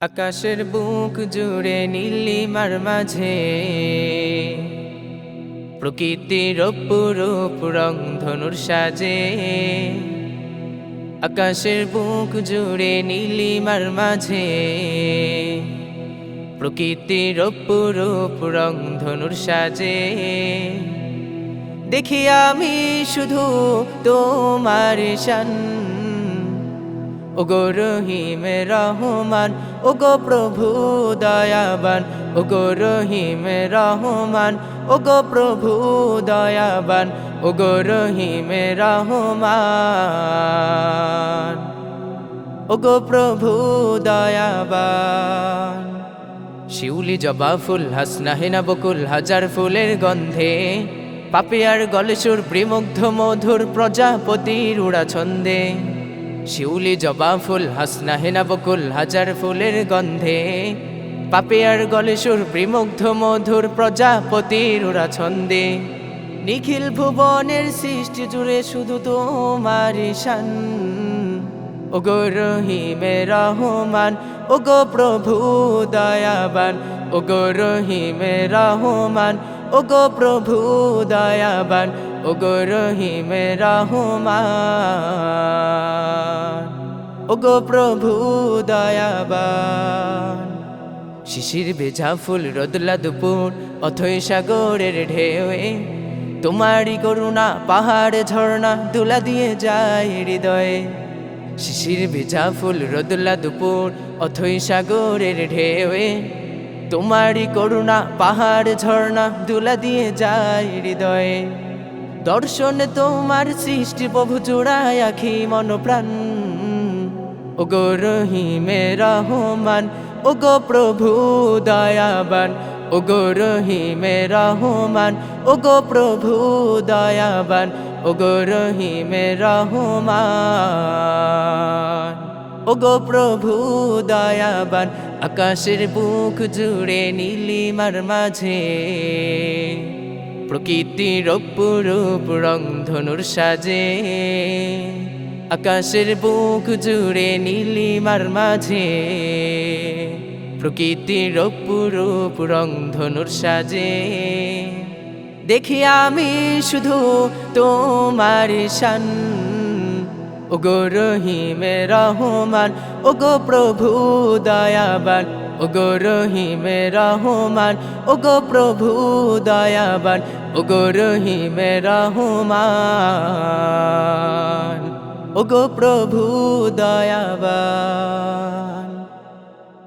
আকাশের বুক জুড়ে নীলিমার মাঝে প্রকৃতির অপরূপ রং ধনুর সাজে। আকাশের বুক জুড়ে নীলিমার মাঝে প্রকৃতির অপরূপ রং ধনুর সাজে। দেখি আমি শুধু তোমার শান, ওগো রহিম রহমান, ওগো প্রভু দয়াবান, ওগো রহিম রহমান, ওগো প্রভু দয়াবান, ওগো রহিম রহমান, ওগো প্রভু দয়াবান। শিউলি জবা ফুল হাসনা হেনা বকুল হাজার ফুলের গন্ধে, পাপিয়ার গলে সুর প্রিমুগ্ধ মধুর প্রজাপতির উড়া ছন্দে। শিউলি জবা ফুল হাসনা হেনা বকুল হাজার ফুলের গন্ধে, পাপিয়ার গলে সুর প্রিমুগ্ধ মধুর প্রজাপতির উড়া ছন্দে। নিখিল ভুবনের সৃষ্টি জুড়ে শুধু তোমার শান, ওগো রহিম রহমান, ওগো প্রভু দয়াবান, ওগো রহিম রহমান, ওগো প্রভু দয়াবান, ওগো রহিম রহমান, ওগো প্রভু দয়াবান। শিশির ভেজা ফুল রোদলা দুপুর অথই সাগরের ঢেউয়ে, তোমারই করুণা পাহাড় ঝর্ণা দুলা দিয়ে যায় হৃদয়ে। শিশির ভেজা ফুল রোদলা দুপুর অথই সাগরের ঢেউয়ে, তোমারই করুণা পাহাড় ঝর্ণা দুলা দিয়ে যায় হৃদয়ে। দর্শনে তোমার সৃষ্টি প্রভু জোড়ায় আখি মন প্রাণ, ওগো রহিম রহমান, ওগো প্রভু দয়াবান, ওগো রহিম রহমান, ওগো প্রভু দয়াবান, ওগো রহিম রহমান, ওগো প্রভু দয়াবান। আকাশের বুক জুড়ে নীলিমার মাঝে প্রকৃতির অপরূপ রং ধনুর সাজে। আকাশের বুক জুড়ে নীলিমার মাঝে প্রকৃতির অপরূপ রং ধনুর সাজে। দেখি আমি শুধু তোমার শান, ওগো রহিম রহমান, ওগো প্রভু দয়াবান, ওগো রহিম রহমান, ওগো প্রভু দয়াবান, ওগো রহিম রহমান, ওগো প্রভু দয়াবান।